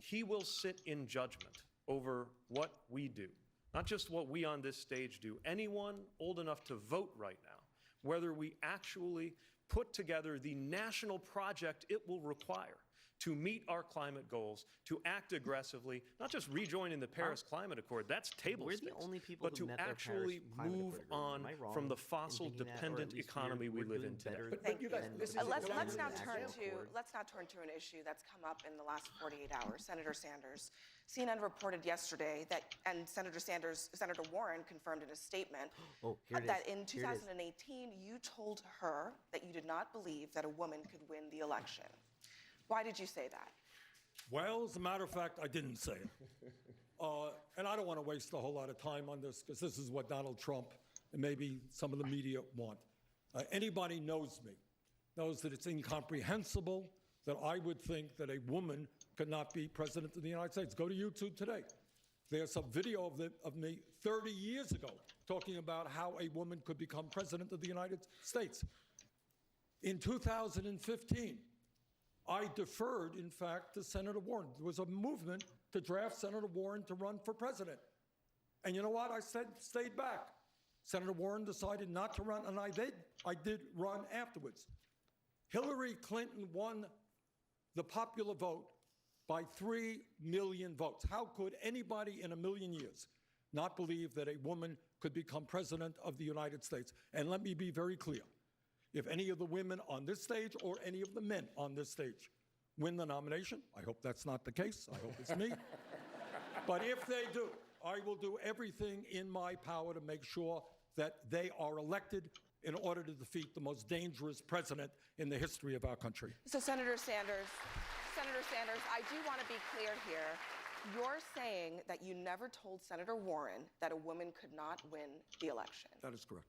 He will sit in judgment over what we do, not just what we on this stage do. Anyone old enough to vote right now, whether we actually put together the national project it will require to meet our climate goals, to act aggressively, not just rejoin in the Paris Climate Accord, that's table We're stakes, the only people but who to met their actually Paris Climate move Accord agreement. on Am I wrong from the in fossil-dependent thinking that, or at least economy we live doing in today. better But you guys, than this the is- people Let's who now met the turn actual to accord? let's now turn to an issue that's come up in the last 48 hours. Senator Sanders. CNN reported yesterday that, and Senator Warren confirmed in a statement Oh, here it is. that in Here it is. 2018 you told her that you did not believe that a woman could win the election. Why did you say that? Well, as a matter of fact, I didn't say it. And I don't want to waste a whole lot of time on this because this is what Donald Trump and maybe some of the media want. Anybody knows me, knows that it's incomprehensible that I would think that a woman could not be president of the United States. Go to YouTube today. There's a video of me 30 years ago talking about how a woman could become president of the United States. In 2015, I deferred, in fact, to Senator Warren. There was a movement to draft Senator Warren to run for president. And you know what? I stayed back. Senator Warren decided not to run, and I did run afterwards. Hillary Clinton won the popular vote by 3 million votes. How could anybody in a million years not believe that a woman could become president of the United States? And let me be very clear. If any of the women on this stage or any of the men on this stage win the nomination, I hope that's not the case. I hope it's me. But if they do, I will do everything in my power to make sure that they are elected in order to defeat the most dangerous president in the history of our country. So Senator Sanders, I do want to be clear here. You're saying that you never told Senator Warren that a woman could not win the election. That is correct.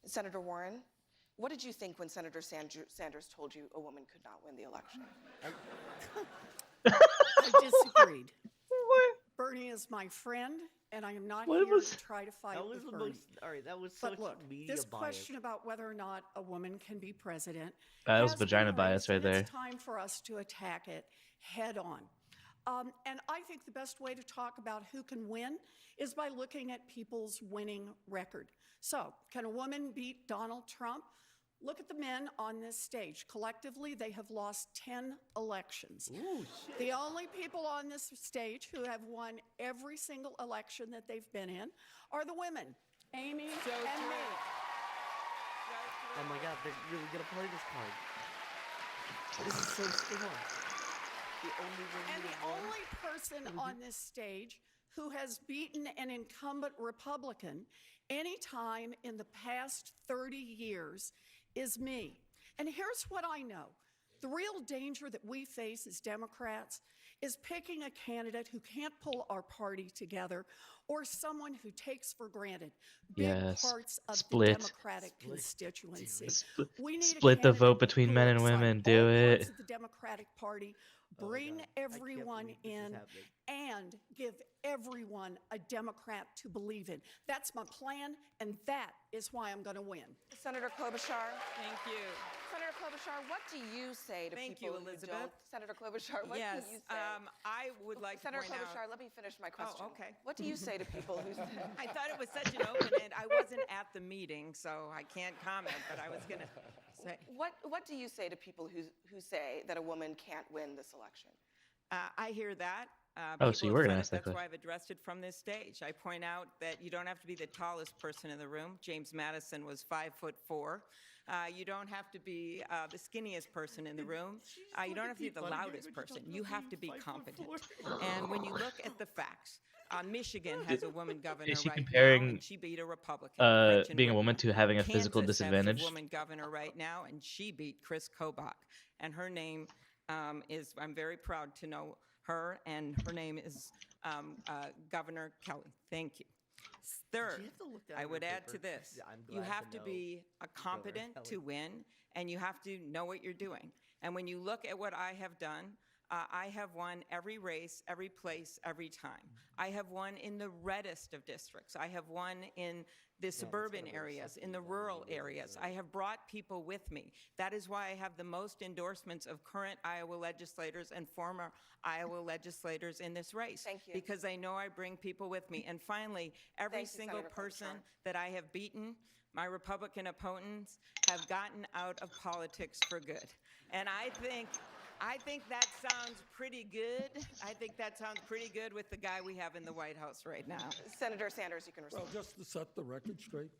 Senator Warren, what did you think when Senator Sanders told you a woman could not win the election? I disagreed. Bernie is my friend, and I am not here to try to fight That was with the Bernie. most. All right, that was such But look, media this bias. question about whether or not a woman can be president That was has been vagina bias raised, right and there. It's time for us to attack it head on. And I think the best way to talk about who can win is by looking at people's winning record. So, can a woman beat Donald Trump? Look at the men on this stage. Collectively, they have lost 10 elections. Ooh, shit. The only people on this stage who have won every single election that they've been in are the women, Amy and me. Oh my God, they're really gonna play this card. This is so strong. The only woman And who the won. only person on this stage who has beaten an incumbent Republican any time in the past 30 years is me. And here's what I know. The real danger that we face as Democrats is picking a candidate who can't pull our party together or someone who takes for granted big Yes. parts of Split. the Democratic constituency. We need a Split the candidate vote between who men will and excite women. all Do parts it. of the Democratic Party, bring God. I can't everyone believe this is in, happening. and give everyone a Democrat to believe in. That's my plan, and that is why I'm going to win. Senator Klobuchar. Thank you. Senator Klobuchar, what do you say to Thank people you, Elizabeth. who don't? Senator Klobuchar, what Yes, do you say? I would like Senator to point Klobuchar, out. let me finish my question. okay. What do you say to people who say? I thought it was such an open end. I wasn't at the meeting, so I can't comment, but I was going to say. What do you say to people who say that a woman can't win this election? I hear that. Oh, so you People were have gonna said ask it. that That's why question. I've addressed it from this stage. I point out that you don't have to be the tallest person in the room. James Madison was 5'4". You don't have to be the skinniest person in the room. You don't have to be the loudest person. You have to be competent. And when you look at the facts, Michigan has a woman governor Is she right now, comparing and she beat a Republican. Gretchen being a woman Whitmer. to having a physical Kansas has disadvantage? a woman governor right now, and she beat Chris Kobach. And her name is, I'm very proud to know her, and her name is Governor Kelly. Thank you. Third, I would add to this, you have to be competent to win, and you have to know what you're doing. And when you look at what I have done, I have won every race, every place, every time. I have won in the reddest of districts. I have won in the suburban areas, in the rural areas. I have brought people with me. That is why I have the most endorsements of current Iowa legislators and former Iowa legislators in this race. Thank you. Because I know I bring people with me. And finally, every Thank you, single Senator person Klobuchar. that I have beaten, my Republican opponents, have gotten out of politics for good. And I think that sounds pretty good. I think that sounds pretty good with the guy we have in the White House right now. Senator Sanders, you can respond. Well, just to set the record straight,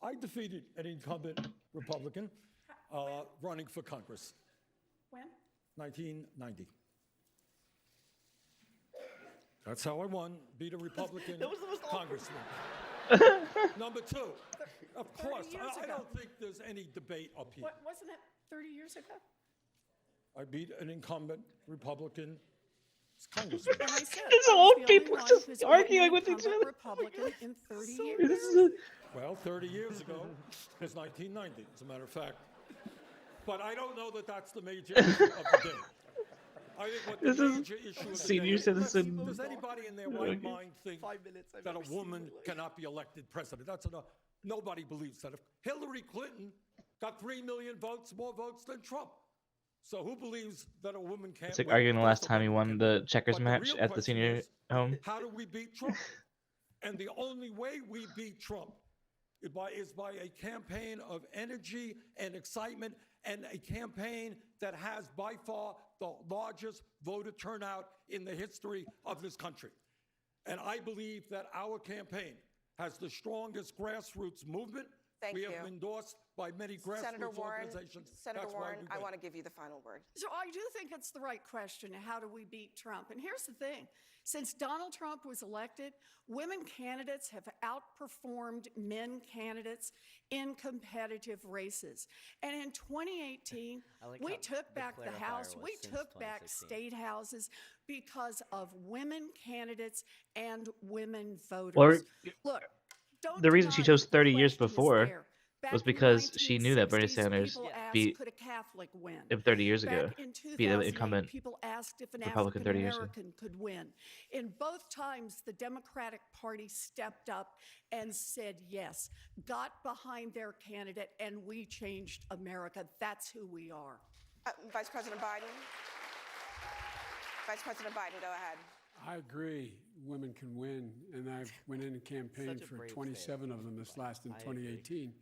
I defeated an incumbent Republican running for Congress. When? 1990. That's how I won, beat a Republican congressman. Number two, of course, 30 years I ago. don't think there's any debate up here. Wasn't it 30 years ago? I beat an incumbent Republican congressman. And I said, It's I was old the people only one just who's been arguing an with each incumbent other. Republican in 30 years. This is Well, 30 years ago was 1990, as a matter of fact. But I don't know that that's the major issue of the day. I think what the This is major issue of the senior day citizen. does anybody in their right mind think that a woman cannot be elected president? That's enough. Nobody believes that. If Hillary Clinton got 3 million votes, more votes than Trump. So who believes that a woman can't It's like win? arguing the Of last course a time he woman won can. the checkers But match real at the question senior is, home. how do we beat Trump? And the only way we beat Trump is by a campaign of energy and excitement, and a campaign that has by far the largest voter turnout in the history of this country. And I believe that our campaign has the strongest grassroots movement. Thank we you. have been endorsed by many grassroots Senator Warren, organizations. Senator That's why Warren, we I win. want to give you the final word. So I do think it's the right question. How do we beat Trump? And here's the thing. Since Donald Trump was elected, women candidates have outperformed men candidates in competitive races. And in 2018, we took back the House, we took back state houses because of women candidates and women voters. Or Look, don't the reason she deny chose that the 30 years question is before there. Back was in the because she knew that Bernie 1960s, Sanders people asked, beat could a Catholic win? him 30 years ago. Back in Beat the 2008, incumbent people asked if an Republican 30 years ago. African-American could win. In both times, the Democratic Party stepped up and said yes, got behind their candidate, and we changed America. That's who we are. Vice President Biden. Vice President Biden, go ahead. I agree women can win, and I went in and campaigned Such a for brave 27 of them this last in I agree. 2018.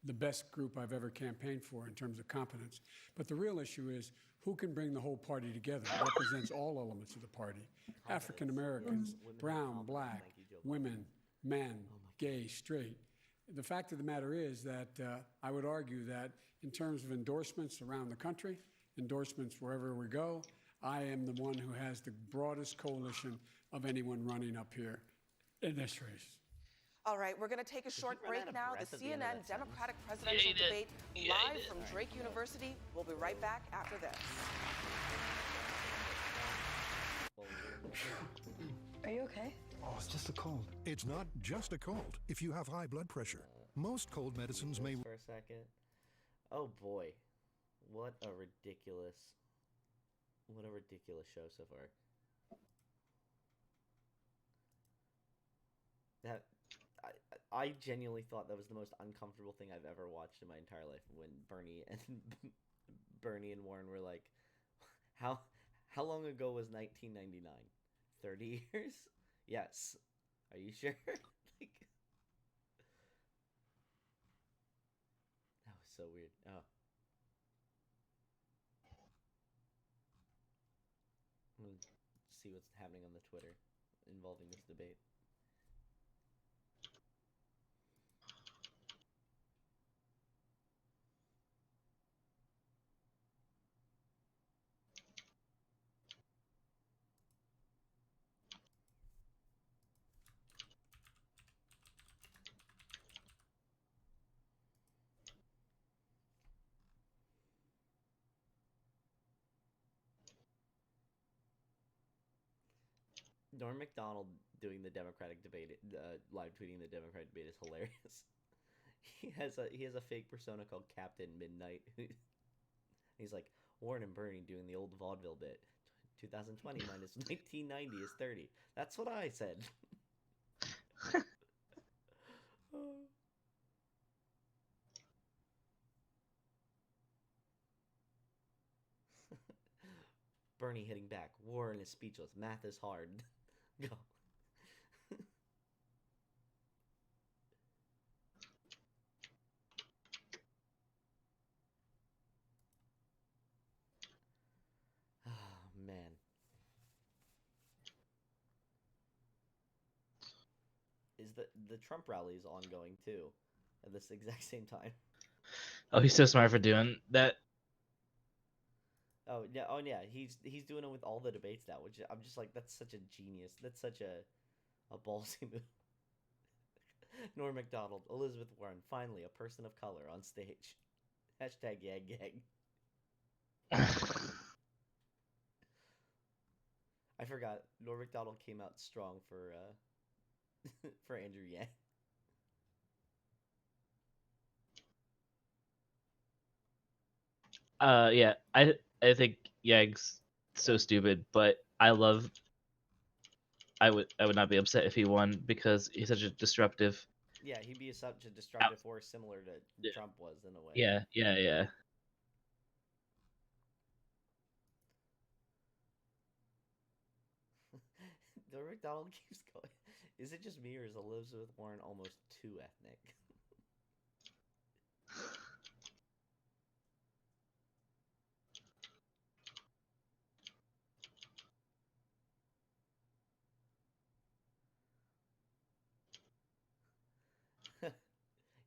The best group I've ever campaigned for in terms of competence. But the real issue is who can bring the whole party together, represents all elements of the party. African Americans, brown, black, women, men, gay, straight. The fact of the matter is that I would argue that in terms of endorsements around the country, endorsements wherever we go, I am the one who has the broadest coalition of anyone running up here in this race. All right, we're going to take a short break now. The CNN Democratic presidential debate live from Drake University. We'll be right back after this. Are you okay? Oh, it's just a cold. It's not just a cold. If you have high blood pressure, most cold medicines may... For a second. Oh boy. What a ridiculous show so far. That I genuinely thought that was the most uncomfortable thing I've ever watched in my entire life when Bernie and Warren were like, how long ago was 1999? 30 years? Yes. Are you sure? Like, that was so weird. Oh. I'm gonna see what's happening on the Twitter involving this debate. Norm Macdonald doing the Democratic debate, live tweeting the Democratic debate is hilarious. He has a fake persona called Captain Midnight. He's like, Warren and Bernie doing the old vaudeville bit. 2020 minus 1990 is 30. That's what I said. Bernie hitting back. Warren is speechless. Math is hard. Go. Oh, man. Is the Trump rally is ongoing too at this exact same time. Oh, he's so smart for doing that. Oh yeah, he's doing it with all the debates now, which I'm just like, that's such a genius. That's such a ballsy move. Norm Macdonald, Elizabeth Warren, finally a person of color on stage. Hashtag yag yag. I forgot. Norm Macdonald came out strong for for Andrew Yang. Yeah, I think Yag's so stupid, but I would not be upset if he won because he's such a disruptive. Yeah, he'd be such a disruptive force, similar to Trump was in a way. Yeah. Norm Macdonald keeps going. Is it just me, or is Elizabeth Warren almost too ethnic?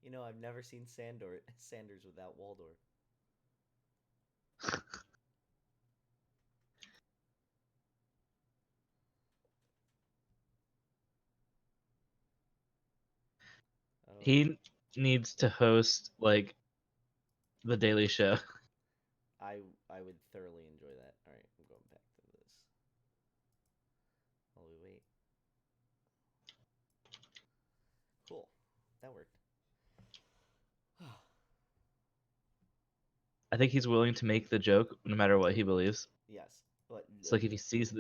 You know, I've never seen Sanders without Waldorf. He needs to host like the Daily Show. I would thoroughly enjoy that. All right, I'm going back to this. While we wait. Cool, that worked. I think he's willing to make the joke no matter what he believes. Yes, but it's like if he sees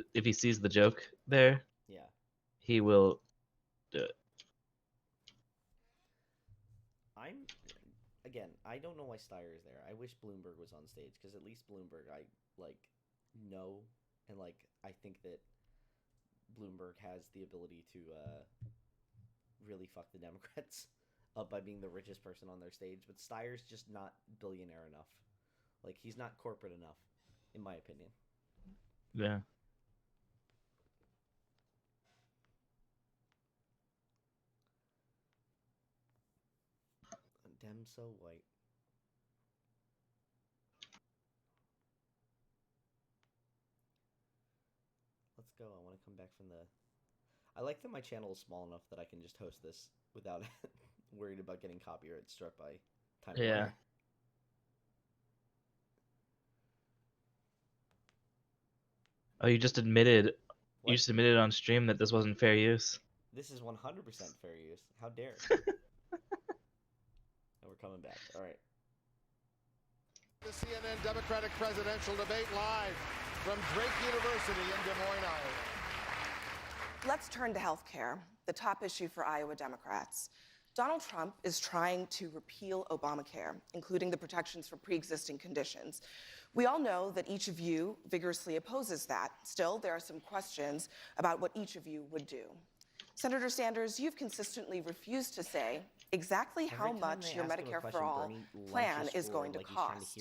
the joke there, yeah, he will do it. I don't know why Steyer is there. I wish Bloomberg was on stage, because at least Bloomberg I know, and I think that Bloomberg has the ability to really fuck the Democrats up by being the richest person on their stage. But Steyer's just not billionaire enough. He's not corporate enough, in my opinion. Yeah. Dem so white. Let's go. I want to come back from the... I like that my channel is small enough that I can just host this without worried about getting copyright struck by Time Yeah. Warner. Oh, you just admitted. What? You just admitted on stream that this wasn't fair use. This is 100% fair use. How dare? And we're coming back. All right. The CNN Democratic presidential debate live from Drake University in Des Moines, Iowa. Let's turn to health care, the top issue for Iowa Democrats. Donald Trump is trying to repeal Obamacare, including the protections for pre-existing conditions. We all know that each of you vigorously opposes that. Still, there are some questions about what each of you would do. Senator Sanders, you've consistently refused to say exactly how much your Medicare for All plan is going to cost.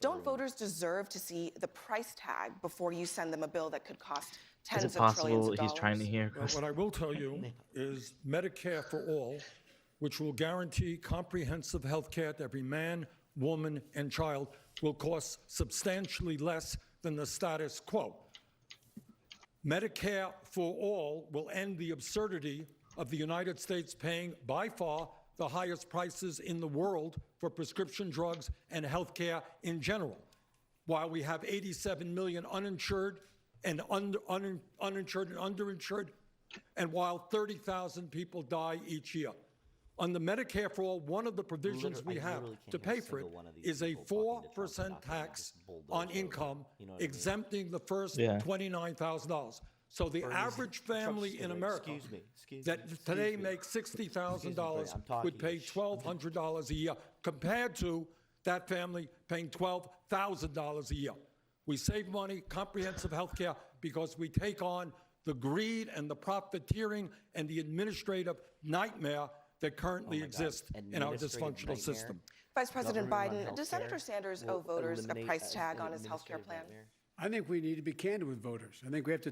Don't voters deserve to see the price tag before you send them a bill that could cost tens of trillions of dollars? Is it possible he's trying to hear? What I will tell you is Medicare for All, which will guarantee comprehensive health care to every man, woman, and child, will cost substantially less than the status quo. Medicare for All will end the absurdity of the United States paying by far the highest prices in the world for prescription drugs and health care in general. While we have 87 million uninsured and uninsured and underinsured, and while 30,000 people die each year. On the Medicare for All, one of the provisions we have to pay for it is a 4% tax on income, exempting the first $29,000. So the average family in America that today makes $60,000 would pay $1,200 a year, compared to that family paying $12,000 a year. We save money, comprehensive health care, because we take on the greed and the profiteering and the administrative nightmare that currently exists in our dysfunctional system. Vice President Biden, does Senator Sanders owe voters a price tag on his health care plan? I think we need to be candid with voters. I think we have to